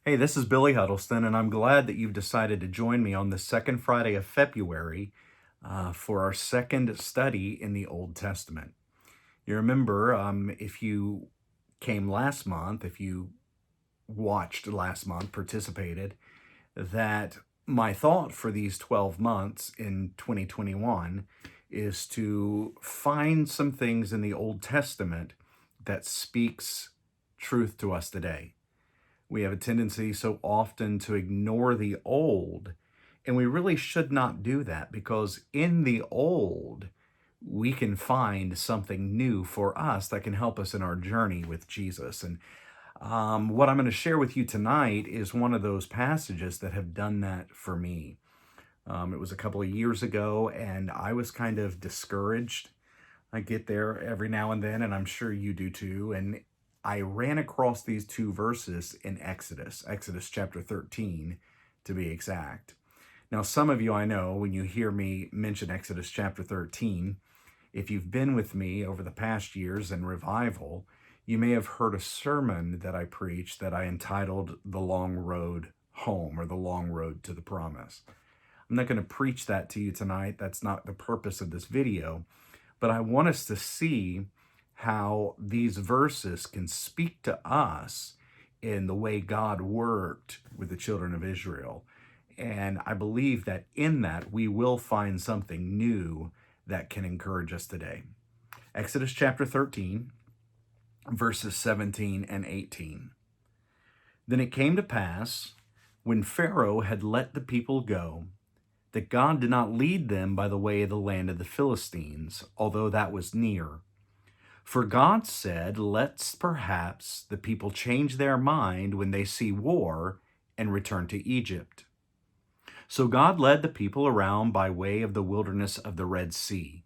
Hey, this is Billy Huddleston, and I'm glad that you've decided to join me on the second Friday of February for our second study in the Old Testament. You remember, if you came last month, if you watched last month, participated, that my thought for these 12 months in 2021 is to find some things in the Old Testament that speaks truth to us today. We have a tendency so often to ignore the old, and we really should not do that because in the old, we can find something new for us that can help us in our journey with Jesus. And what I'm going to share with you tonight is one of those passages that have done that for me. It was a couple of years ago, and I was kind of discouraged. I get there every now and then, and I'm sure you do too. And I ran across these two verses in Exodus chapter 13 to be exact. Now, some of you I know, when you hear me mention Exodus chapter 13, if you've been with me over the past years in revival, you may have heard a sermon that I preached that I entitled The Long Road Home or The Long Road to the Promise. I'm not going to preach that to you tonight. That's not the purpose of this video. But I want us to see how these verses can speak to us in the way God worked with the children of Israel. And I believe that in that we will find something new that can encourage us today. Exodus chapter 13, verses 17 and 18. Then it came to pass, when Pharaoh had let the people go, that God did not lead them by the way of the land of the Philistines, although that was near. For God said, "Let's perhaps the people change their mind when they see war and return to Egypt." So God led the people around by way of the wilderness of the Red Sea,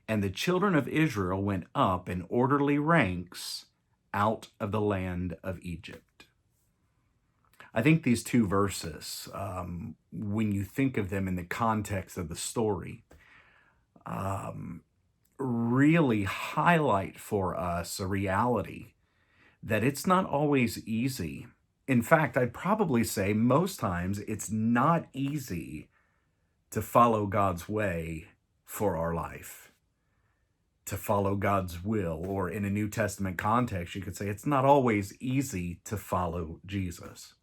and the children of Israel went up in orderly ranks out of the land of Egypt. I think these two verses, when you think of them in the context of the story, really highlight for us a reality that it's not always easy. In fact, I'd probably say most times it's not easy to follow God's way for our life, to follow God's will, or in a New Testament context, you could say it's not always easy to follow Jesus.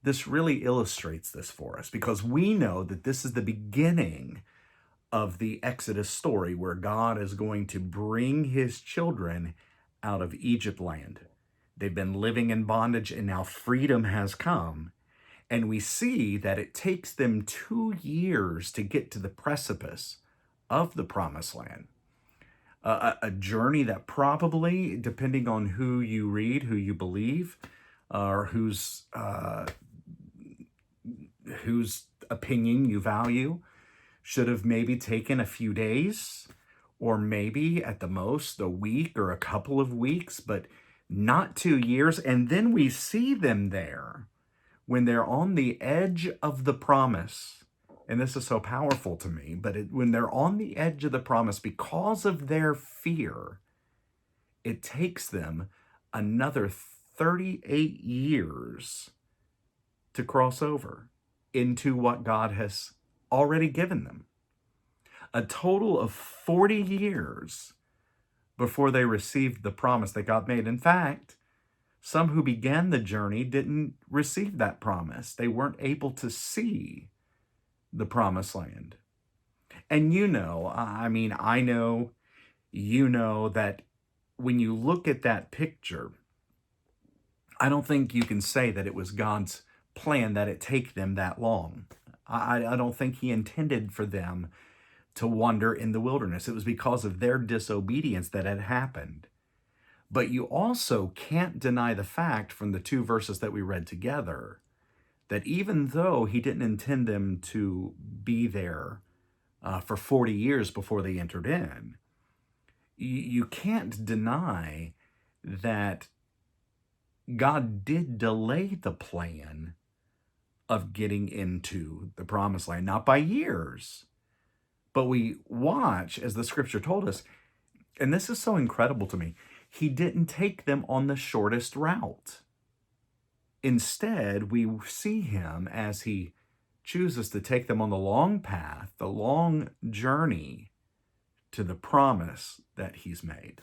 This really illustrates this for us because we know that this is the beginning of the Exodus story where God is going to bring his children out of Egypt land. They've been living in bondage and now freedom has come. And we see that it takes them 2 years to get to the precipice of the promised land. A journey that probably, depending on who you read, who you believe, or whose opinion you value, should have maybe taken a few days, or maybe at the most a week or a couple of weeks, but not 2 years. And then we see them there when they're on the edge of the promise. And this is so powerful to me, but when they're on the edge of the promise, because of their fear, it takes them another 38 years to cross over into what God has already given them. A total of 40 years before they received the promise that God made. In fact, some who began the journey didn't receive that promise. They weren't able to see the promised land. And I know, you know that when you look at that picture, I don't think you can say that it was God's plan that it take them that long. I don't think he intended for them to wander in the wilderness. It was because of their disobedience that had happened. But you also can't deny the fact from the two verses that we read together that even though he didn't intend them to be there for 40 years before they entered in, you can't deny that God did delay the plan of getting into the promised land, not by years, but we watch, as the scripture told us, and this is so incredible to me, he didn't take them on the shortest route. Instead, we see him as he chooses to take them on the long path, the long journey to the promise that he's made.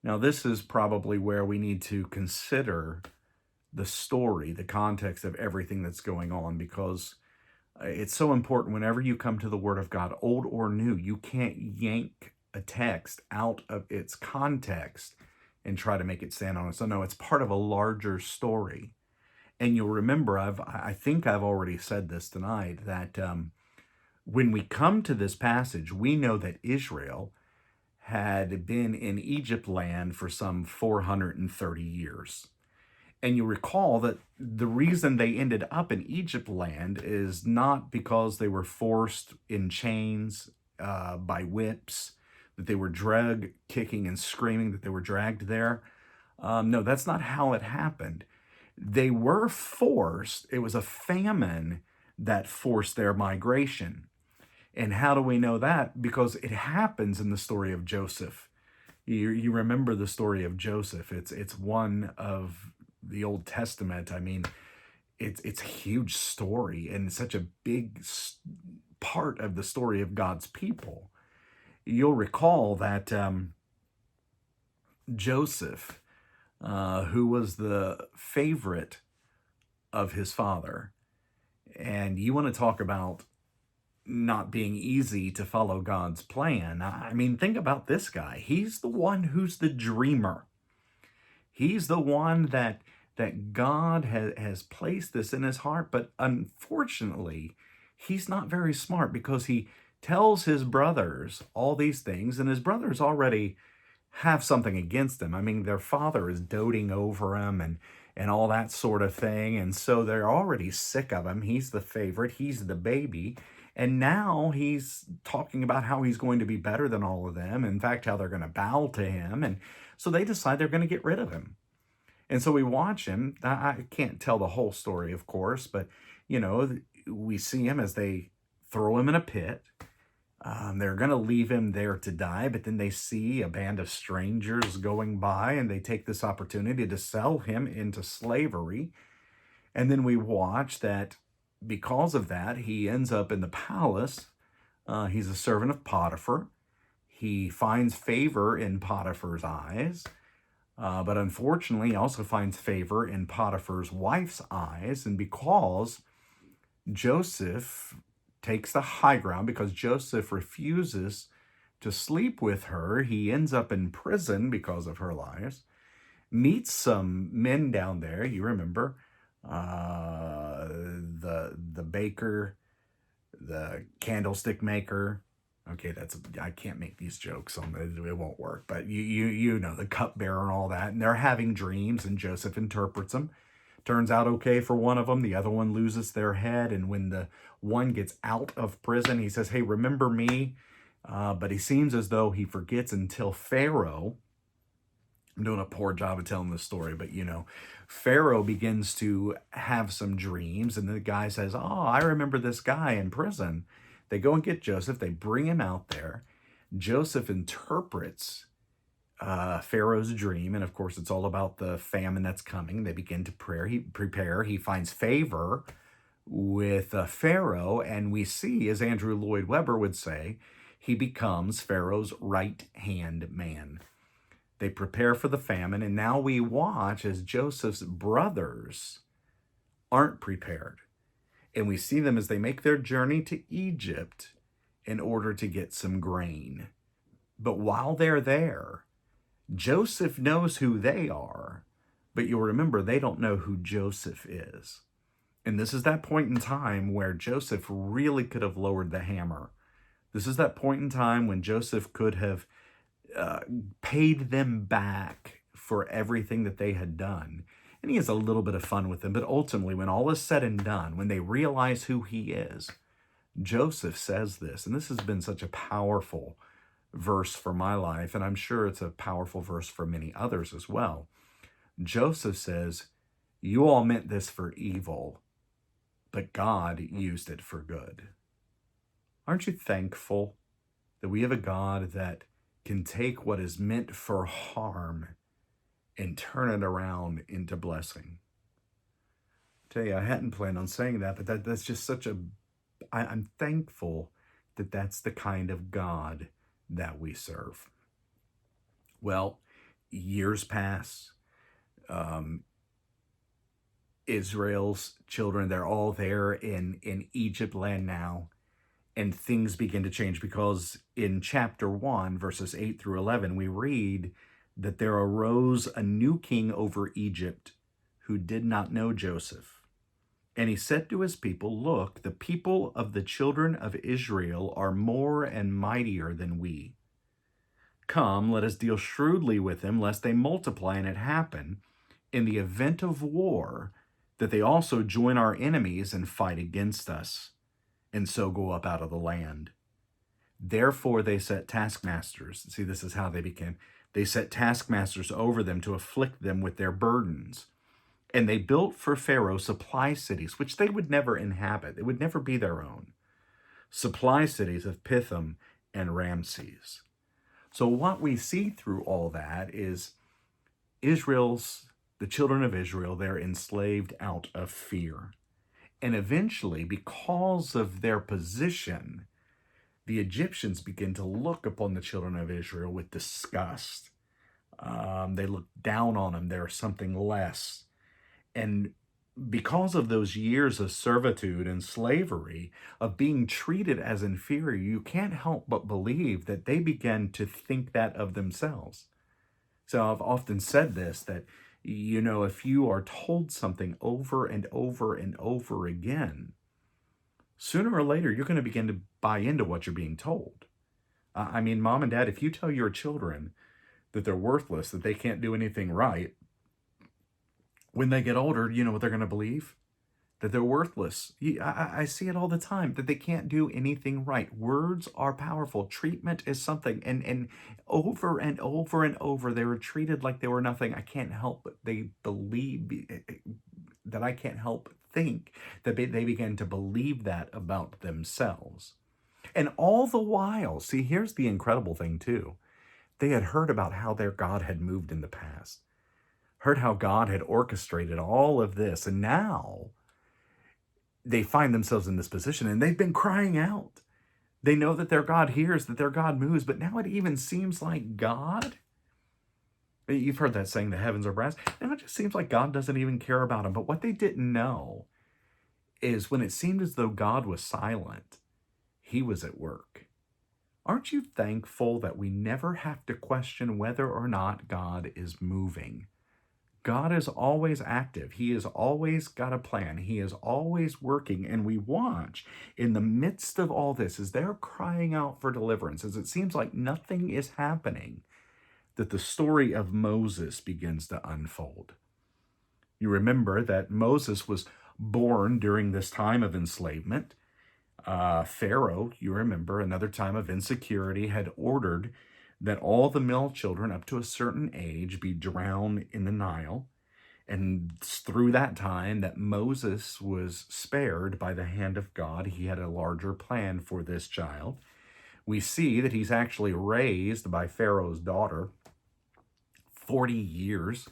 Now, this is probably where we need to consider the story, the context of everything that's going on, because it's so important whenever you come to the Word of God, old or new. You can't yank a text out of its context and try to make it stand on its own. No, it's part of a larger story. And you'll remember, I think I've already said this tonight, that when we come to this passage, we know that Israel had been in Egypt land for some 430 years. And you recall that the reason they ended up in Egypt land is not because they were forced in chains by whips, that they were dragged, kicking and screaming, that they were dragged there. No, that's not how it happened. They were forced, it was a famine that forced their migration. And how do we know that? Because it happens in the story of Joseph. You remember the story of Joseph. It's one of the Old Testament. I mean, it's a huge story and such a big part of the story of God's people. You'll recall that Joseph, who was the favorite of his father, and you want to talk about not being easy to follow God's plan. I mean, think about this guy. He's the one who's the dreamer. He's the one that God has placed this in his heart, but unfortunately, he's not very smart because he tells his brothers all these things, and his brothers already have something against him. I mean, their father is doting over him and all that sort of thing, and so they're already sick of him. He's the favorite, he's the baby, and now he's talking about how he's going to be better than all of them. In fact, how they're going to bow to him, and so they decide they're going to get rid of him. And so we watch him. I can't tell the whole story, of course, but we see him as they throw him in a pit. They're going to leave him there to die, but then they see a band of strangers going by, and they take this opportunity to sell him into slavery. And then we watch that because of that, he ends up in the palace. He's a servant of Potiphar. He finds favor in Potiphar's eyes. But unfortunately, he also finds favor in Potiphar's wife's eyes. And because Joseph takes the high ground, because Joseph refuses to sleep with her, he ends up in prison because of her lies. Meets some men down there, you remember, the baker, the candlestick maker. Okay, I can't make these jokes on it won't work, but you know, the cupbearer and all that, and they're having dreams, and Joseph interprets them. Turns out okay for one of them, the other one loses their head, and when the one gets out of prison, he says, "Hey, remember me?" But he seems as though he forgets until Pharaoh, I'm doing a poor job of telling this story, but Pharaoh begins to have some dreams, and the guy says, "Oh, I remember this guy in prison." They go and get Joseph. They bring him out there. Joseph interprets Pharaoh's dream, and of course, it's all about the famine that's coming. They begin to prepare. He finds favor with Pharaoh, and we see, as Andrew Lloyd Webber would say, he becomes Pharaoh's right-hand man. They prepare for the famine, and now we watch as Joseph's brothers aren't prepared. And we see them as they make their journey to Egypt in order to get some grain. But while they're there, Joseph knows who they are, but you'll remember they don't know who Joseph is. And this is that point in time where Joseph really could have lowered the hammer. This is that point in time when Joseph could have paid them back for everything that they had done. And he has a little bit of fun with them, but ultimately, when all is said and done, when they realize who he is, Joseph says this, and this has been such a powerful verse for my life, and I'm sure it's a powerful verse for many others as well. Joseph says, "You all meant this for evil, but God used it for good." Aren't you thankful that we have a God that can take what is meant for harm and turn it around into blessing? Tell you, I hadn't planned on saying that, but that's just such a. I'm thankful that that's the kind of God that we serve. Well, years pass. Um, Israel's children, they're all there in Egypt land now, and things begin to change because in chapter 1, verses 8 through 11, we read that there arose a new king over Egypt who did not know Joseph. And he said to his people, "Look, the people of the children of Israel are more and mightier than we. Come, let us deal shrewdly with them, lest they multiply and it happen, in the event of war, that they also join our enemies and fight against us, and so go up out of the land." Therefore they set taskmasters. See, this is how they became. They set taskmasters over them to afflict them with their burdens. And they built for Pharaoh supply cities, which they would never inhabit. It would never be their own. Supply cities of Pithom and Ramses. So what we see through all that is the children of Israel, they're enslaved out of fear. And eventually, because of their position, the Egyptians begin to look upon the children of Israel with disgust. They look down on them. They're something less. And because of those years of servitude and slavery, of being treated as inferior, you can't help but believe that they began to think that of themselves. So I've often said this, that, if you are told something over and over and over again, sooner or later, you're going to begin to buy into what you're being told. I mean, mom and dad, if you tell your children that they're worthless, that they can't do anything right, when they get older, you know what they're going to believe? That they're worthless. I see it all the time, that they can't do anything right. Words are powerful. Treatment is something. And over and over and over, they were treated like they were nothing. I can't help but they believe that I can't help think that they began to believe that about themselves. And all the while, see, here's the incredible thing too. They had heard about how their God had moved in the past, heard how God had orchestrated all of this, and now they find themselves in this position and they've been crying out. They know that their God hears, that their God moves, but now it even seems like God, you've heard that saying, the heavens are brass. Now it just seems like God doesn't even care about them. But what they didn't know is when it seemed as though God was silent, he was at work. Aren't you thankful that we never have to question whether or not God is moving? God is always active. He has always got a plan. He is always working. And we watch in the midst of all this, as they're crying out for deliverance, as it seems like nothing is happening, that the story of Moses begins to unfold. You remember that Moses was born during this time of enslavement. Pharaoh, you remember, another time of insecurity, had ordered that all the male children up to a certain age be drowned in the Nile. And through that time that Moses was spared by the hand of God, he had a larger plan for this child. We see that he's actually raised by Pharaoh's daughter 40 years.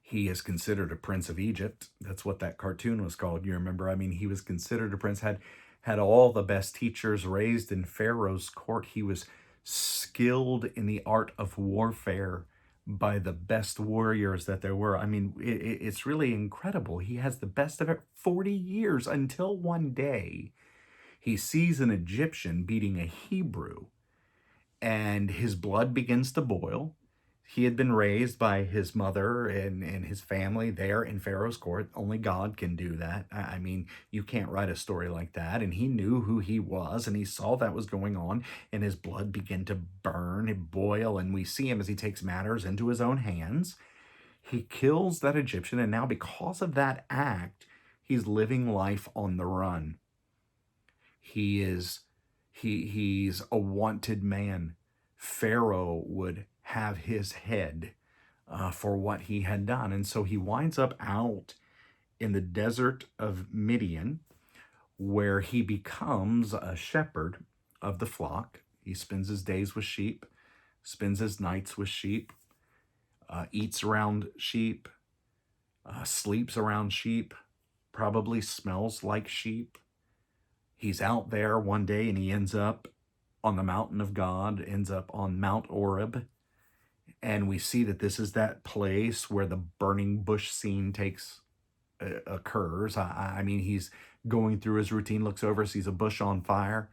He is considered a prince of Egypt. That's what that cartoon was called. You remember? I mean, he was considered a prince, had all the best teachers, raised in Pharaoh's court. He was skilled in the art of warfare by the best warriors that there were. I mean, it's really incredible. He has the best of it 40 years until one day he sees an Egyptian beating a Hebrew and his blood begins to boil. He had been raised by his mother and his family there in Pharaoh's court. Only God can do that. I mean, you can't write a story like that. And he knew who he was, and he saw that was going on, and his blood began to burn and boil. And we see him as he takes matters into his own hands. He kills that Egyptian, and now because of that act, he's living life on the run. He's a wanted man. Pharaoh would have his head for what he had done. And so he winds up out in the desert of Midian, where he becomes a shepherd of the flock. He spends his days with sheep, spends his nights with sheep, eats around sheep, sleeps around sheep, probably smells like sheep. He's out there one day and he ends up on the mountain of God, ends up on Mount Oreb. And we see that this is that place where the burning bush scene occurs. I mean, he's going through his routine, looks over, sees a bush on fire.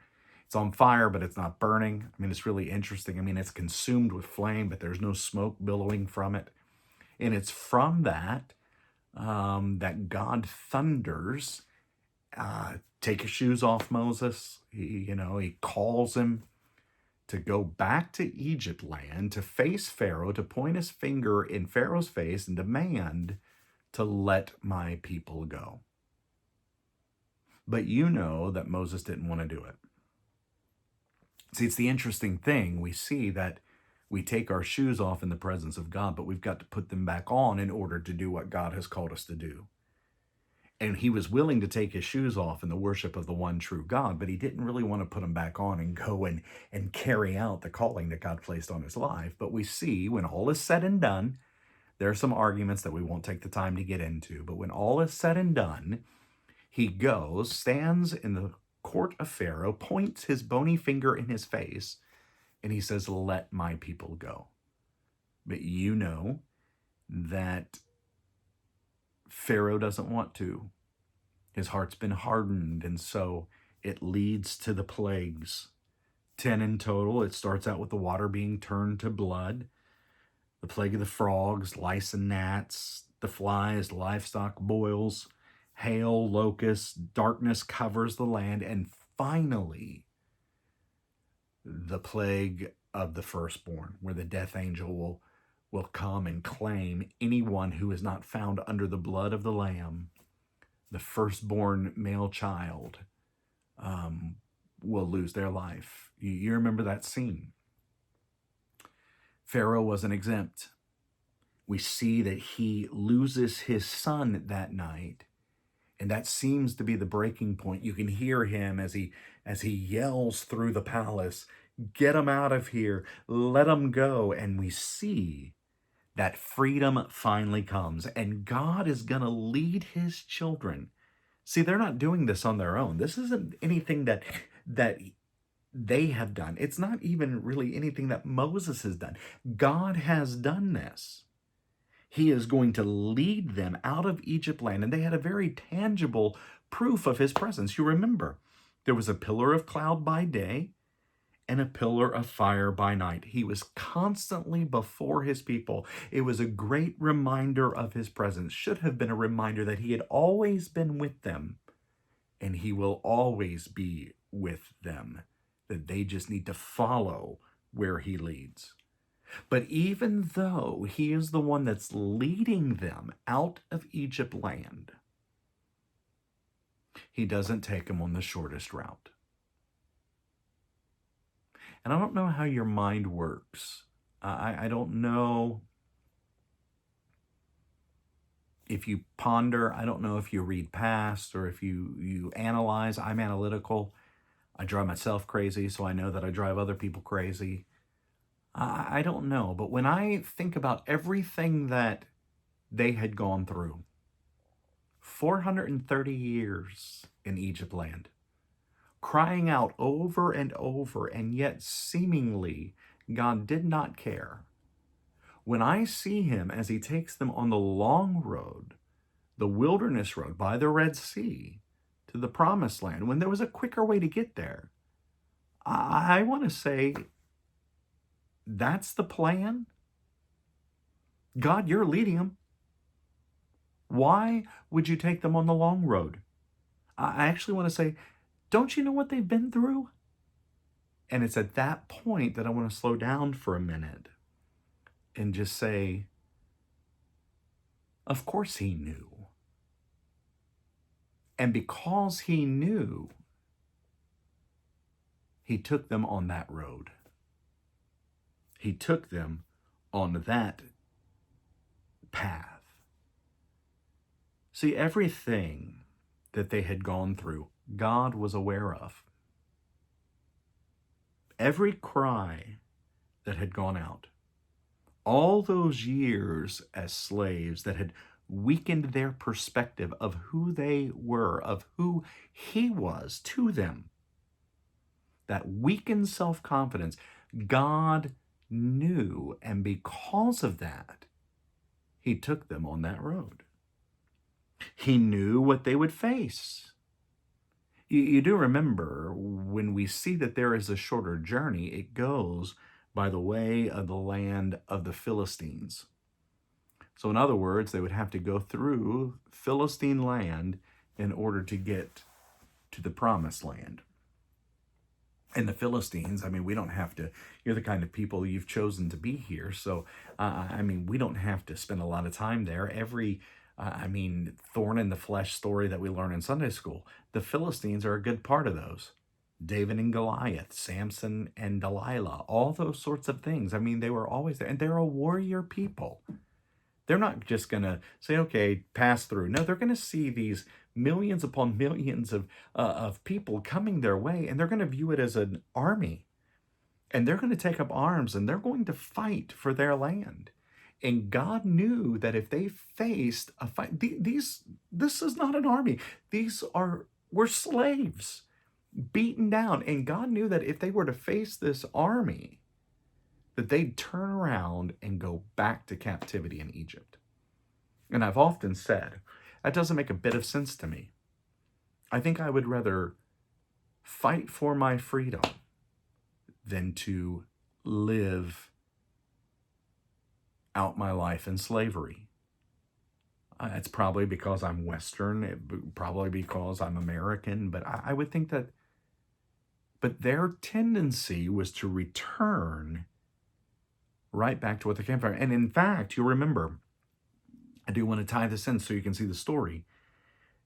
It's on fire, but it's not burning. I mean, it's really interesting. I mean, it's consumed with flame, but there's no smoke billowing from it. And it's from that that God thunders, take your shoes off, Moses. He calls him to go back to Egypt land, to face Pharaoh, to point his finger in Pharaoh's face and demand to let my people go. But you know that Moses didn't want to do it. See, it's the interesting thing. We see that we take our shoes off in the presence of God, but we've got to put them back on in order to do what God has called us to do. And he was willing to take his shoes off in the worship of the one true God, but he didn't really want to put them back on and go and carry out the calling that God placed on his life. But we see when all is said and done, there are some arguments that we won't take the time to get into, but when all is said and done, he goes, stands in the court of Pharaoh, points his bony finger in his face, and he says, let my people go. But you know that Pharaoh doesn't want to. His heart's been hardened, and so it leads to the plagues. 10 in total. It starts out with the water being turned to blood, the plague of the frogs, lice and gnats, the flies, livestock, boils, hail, locusts, darkness covers the land, and finally, the plague of the firstborn, where the death angel will come and claim anyone who is not found under the blood of the Lamb, the firstborn male child, will lose their life. You remember that scene. Pharaoh wasn't exempt. We see that he loses his son that night, and that seems to be the breaking point. You can hear him as he yells through the palace, get him out of here, let him go. And we see that freedom finally comes, and God is going to lead his children. See, they're not doing this on their own. This isn't anything that they have done. It's not even really anything that Moses has done. God has done this. He is going to lead them out of Egypt land, and they had a very tangible proof of his presence. You remember, there was a pillar of cloud by day and a pillar of fire by night. He was constantly before his people. It was a great reminder of his presence. Should have been a reminder that he had always been with them, and he will always be with them, that they just need to follow where he leads. But even though he is the one that's leading them out of Egypt land, he doesn't take them on the shortest route. And I don't know how your mind works. I don't know if you ponder. I don't know if you read past or if you analyze. I'm analytical. I drive myself crazy, so I know that I drive other people crazy. I don't know. But when I think about everything that they had gone through, 430 years in Egypt land, crying out over and over, and yet seemingly God did not care. When I see him as he takes them on the long road, the wilderness road by the Red Sea to the promised land, when there was a quicker way to get there, I want to say, that's the plan. God, you're leading them. Why would you take them on the long road? I actually want to say, don't you know what they've been through? And it's at that point that I want to slow down for a minute and just say, of course he knew. And because he knew, he took them on that road. He took them on that path. See, everything that they had gone through, God was aware of. Every cry that had gone out, all those years as slaves that had weakened their perspective of who they were, of who he was to them. That weakened self-confidence, God knew, and because of that, he took them on that road. He knew what they would face. You do remember when we see that there is a shorter journey, it goes by the way of the land of the Philistines. So in other words, they would have to go through Philistine land in order to get to the promised land. And the Philistines, I mean, we don't have to, you're the kind of people you've chosen to be here. So, I mean, we don't have to spend a lot of time there. Every, thorn in the flesh story that we learn in Sunday school, the Philistines are a good part of those. David and Goliath, Samson and Delilah, all those sorts of things. I mean, they were always there, and they're a warrior people. They're not just going to say, okay, pass through. No, they're going to see these millions upon millions of people coming their way, and they're going to view it as an army. And they're going to take up arms, and they're going to fight for their land. And God knew that if they faced a fight, this is not an army. Were slaves, beaten down. And God knew that if they were to face this army, that they'd turn around and go back to captivity in Egypt. And I've often said, that doesn't make a bit of sense to me. I think I would rather fight for my freedom than to live out my life in slavery. It's probably because I'm Western, probably because I'm American, but I would think that, but their tendency was to return right back to what they came from. And in fact, you'll remember, I do want to tie this in so you can see the story.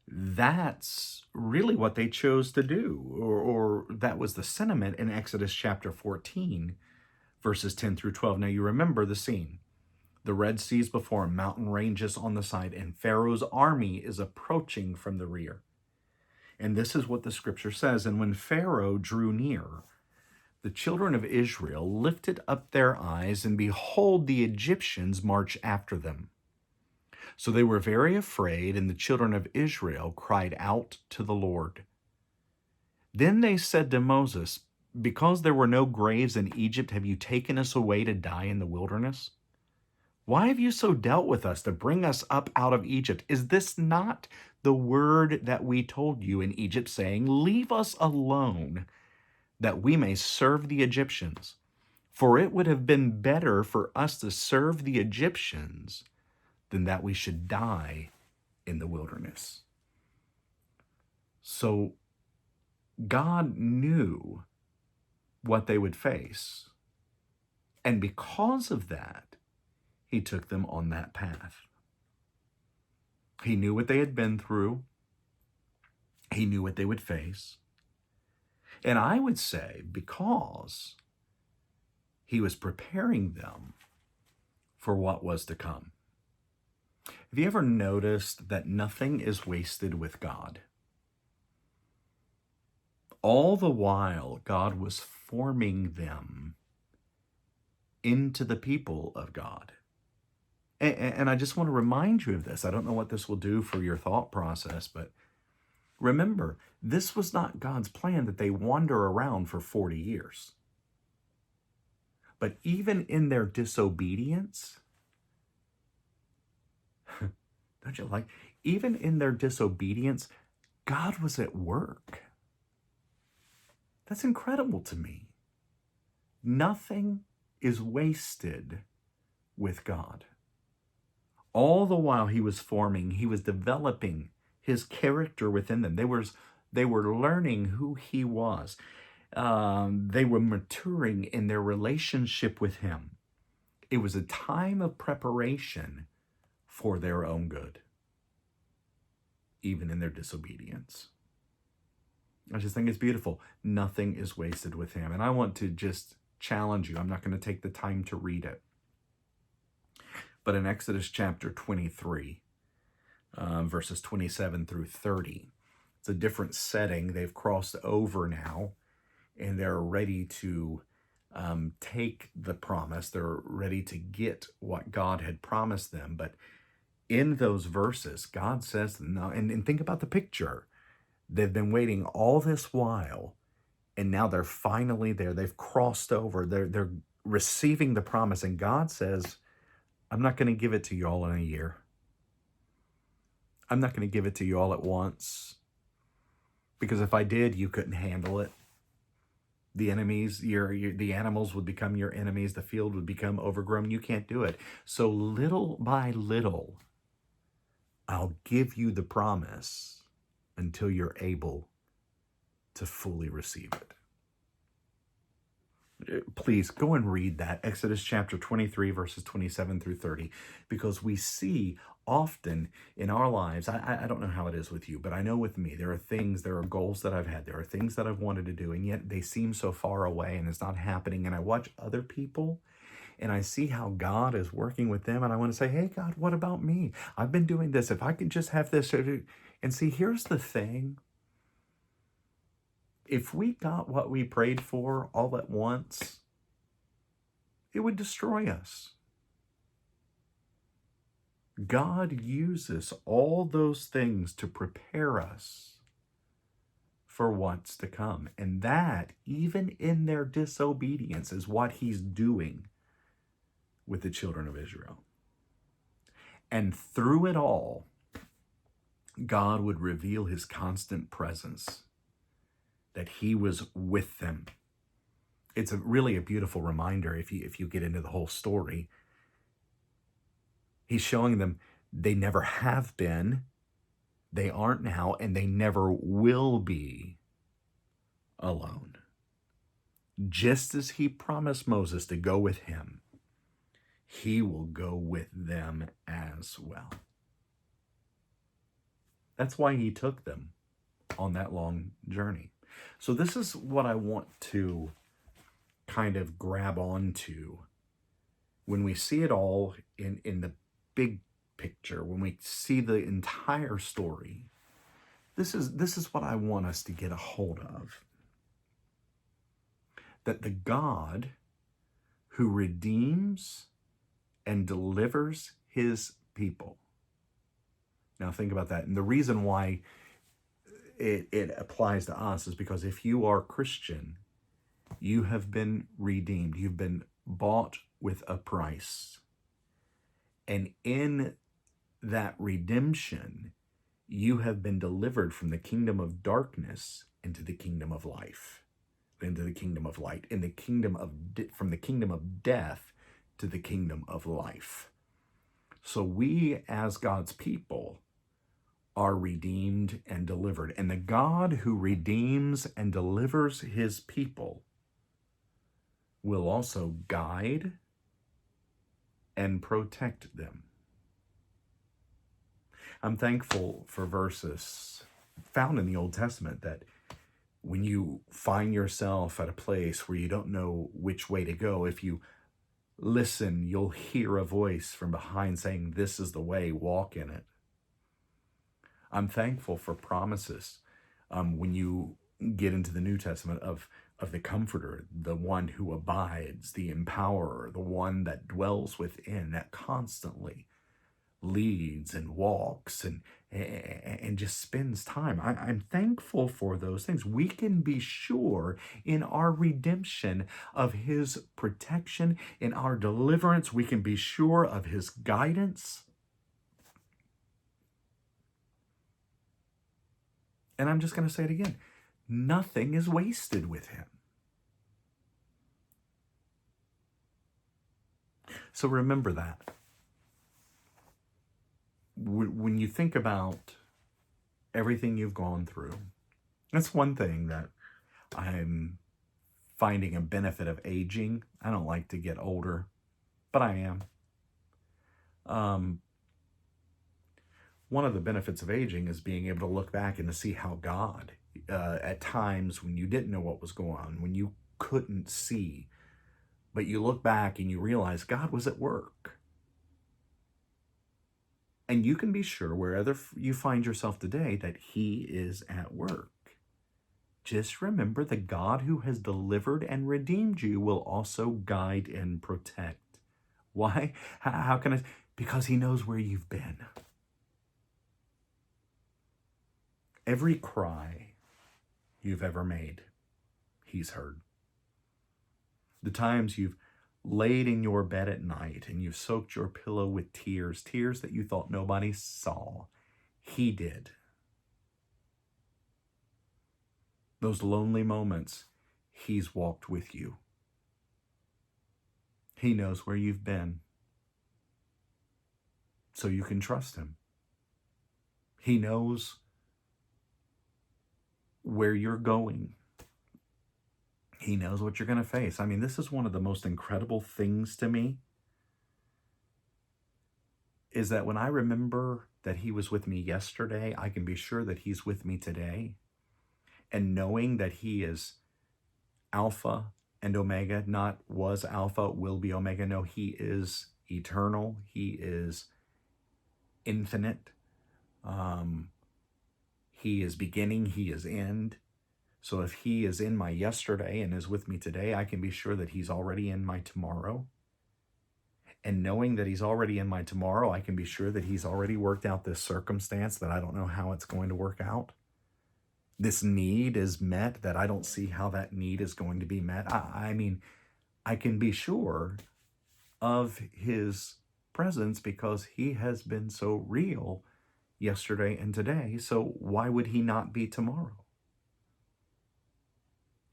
That's really what they chose to do, or that was the sentiment in Exodus chapter 14, verses 10 through 12. Now you remember the scene. The Red Sea is before him, mountain ranges on the side, and Pharaoh's army is approaching from the rear. And this is what the scripture says. And when Pharaoh drew near, the children of Israel lifted up their eyes, and behold, the Egyptians march after them. So they were very afraid, and the children of Israel cried out to the Lord. Then they said to Moses, because there were no graves in Egypt, have you taken us away to die in the wilderness? Why have you so dealt with us to bring us up out of Egypt? Is this not the word that we told you in Egypt, saying, leave us alone, that we may serve the Egyptians? For it would have been better for us to serve the Egyptians than that we should die in the wilderness. So God knew what they would face. And because of that, he took them on that path. He knew what they had been through. He knew what they would face. And I would say because he was preparing them for what was to come. Have you ever noticed that nothing is wasted with God? All the while, God was forming them into the people of God. And I just want to remind you of this. I don't know what this will do for your thought process, but remember, this was not God's plan that they wander around for 40 years. But even in their disobedience, don't you like, even in their disobedience, God was at work. That's incredible to me. Nothing is wasted with God. All the while he was forming, he was developing his character within them. They were learning who he was. They were maturing in their relationship with him. It was a time of preparation for their own good, even in their disobedience. I just think it's beautiful. Nothing is wasted with him. And I want to just challenge you. I'm not going to take the time to read it. But in Exodus chapter 23, verses 27 through 30, it's a different setting. They've crossed over now, and they're ready to take the promise. They're ready to get what God had promised them. But in those verses, God says, no, and think about the picture. They've been waiting all this while, and now they're finally there. They've crossed over. They're receiving the promise, and God says, I'm not going to give it to you all in a year. I'm not going to give it to you all at once, because if I did, you couldn't handle it. The enemies, the animals would become your enemies. The field would become overgrown. You can't do it. So little by little, I'll give you the promise until you're able to fully receive it. Please go and read that, Exodus chapter 23, verses 27 through 30, because we see often in our lives, I don't know how it is with you, but I know with me, there are goals that I've had, there are things that I've wanted to do, and yet they seem so far away and it's not happening. And I watch other people and I see how God is working with them, and I want to say, hey, God, what about me? I've been doing this. If I could just have this. And see, here's the thing. If we got what we prayed for all at once, it would destroy us. God uses all those things to prepare us for what's to come. And that, even in their disobedience, is what he's doing with the children of Israel. And through it all, God would reveal his constant presence, that he was with them. It's really a beautiful reminder if you get into the whole story. He's showing them they never have been, they aren't now, and they never will be alone. Just as he promised Moses to go with him, he will go with them as well. That's why he took them on that long journey. So this is what I want to kind of grab onto when we see it all in the big picture, when we see the entire story. This is what I want us to get a hold of. That the God who redeems and delivers his people. Now think about that. And the reason why it applies to us is because if you are Christian, you have been redeemed. You've been bought with a price. And in that redemption, you have been delivered from the kingdom of darkness into the kingdom of life, into the kingdom of light, in the kingdom of from the kingdom of death to the kingdom of life. So we, as God's people, are redeemed and delivered. And the God who redeems and delivers his people will also guide and protect them. I'm thankful for verses found in the Old Testament that when you find yourself at a place where you don't know which way to go, if you listen, you'll hear a voice from behind saying, this is the way, walk in it. I'm thankful for promises when you get into the New Testament of the Comforter, the one who abides, the empowerer, the one that dwells within, that constantly leads and walks and just spends time. I'm thankful for those things. We can be sure in our redemption of his protection, in our deliverance. We can be sure of his guidance. And I'm just going to say it again. Nothing is wasted with him. So remember that. When you think about everything you've gone through, that's one thing that I'm finding a benefit of aging. I don't like to get older, but I am. One of the benefits of aging is being able to look back and to see how God, at times when you didn't know what was going on, when you couldn't see, but you look back and you realize God was at work. And you can be sure wherever you find yourself today that he is at work. Just remember the God who has delivered and redeemed you will also guide and protect. Why? How can I? because he knows where you've been. Every cry you've ever made, he's heard. The times you've laid in your bed at night and you've soaked your pillow with tears, tears that you thought nobody saw, he did. Those lonely moments, he's walked with you. He knows where you've been, so you can trust him. He knows where you're going. He knows what you're going to face. I mean, this is one of the most incredible things to me, is that when I remember that he was with me yesterday, I can be sure that he's with me today. And knowing that he is Alpha and Omega, not was Alpha, will be Omega. No, he is eternal. He is infinite. He is beginning. He is end. So if he is in my yesterday and is with me today, I can be sure that he's already in my tomorrow. And knowing that he's already in my tomorrow, I can be sure that he's already worked out this circumstance that I don't know how it's going to work out. This need is met, that I don't see how that need is going to be met. I mean, I can be sure of his presence because he has been so real yesterday and today. So why would he not be tomorrow?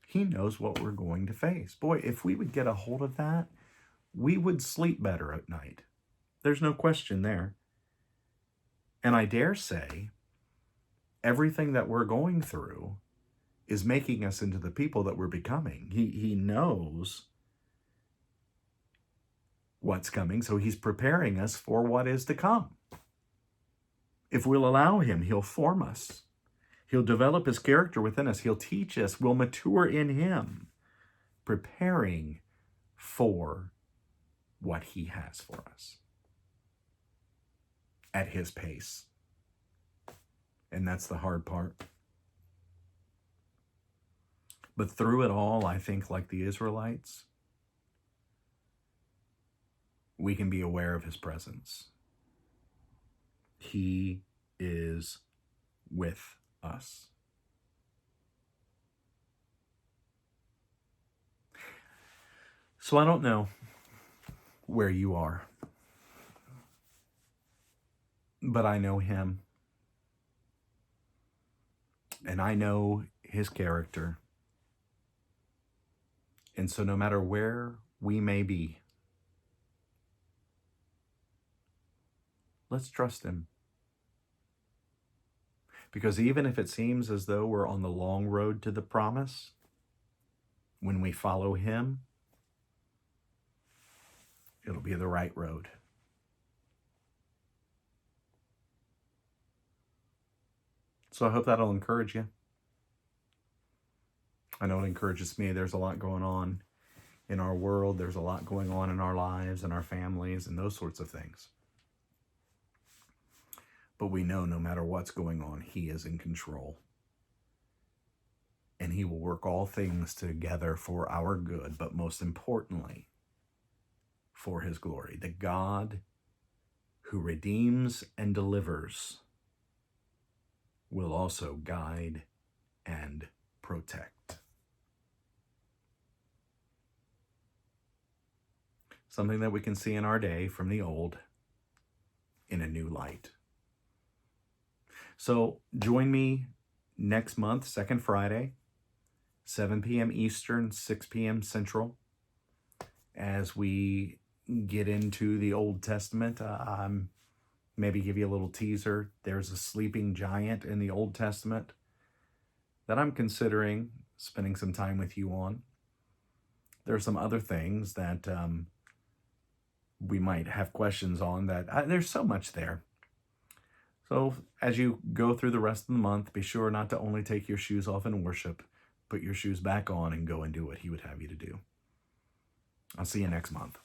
He knows what we're going to face. Boy, if we would get a hold of that, we would sleep better at night. There's no question there. And I dare say, everything that we're going through is making us into the people that we're becoming. He knows what's coming, so he's preparing us for what is to come. If we'll allow him, he'll form us. He'll develop his character within us. He'll teach us. We'll mature in him, preparing for what he has for us at his pace. And that's the hard part. But through it all, I think, like the Israelites, we can be aware of his presence. He is with us. So I don't know where you are, but I know him. And I know his character. And so no matter where we may be, let's trust him. Because even if it seems as though we're on the long road to the promise, when we follow him, it'll be the right road. So I hope that'll encourage you. I know it encourages me. There's a lot going on in our world. There's a lot going on in our lives and our families and those sorts of things. But we know no matter what's going on, he is in control. And he will work all things together for our good, but most importantly, for his glory. The God who redeems and delivers will also guide and protect. Something that we can see in our day from the old in a new light. So join me next month, second Friday, 7 p.m. Eastern, 6 p.m. Central, as we get into the Old Testament. Maybe give you a little teaser. There's a sleeping giant in the Old Testament that I'm considering spending some time with you on. There are some other things that we might have questions on. There's so much there. So as you go through the rest of the month, be sure not to only take your shoes off in worship, put your shoes back on and go and do what he would have you to do. I'll see you next month.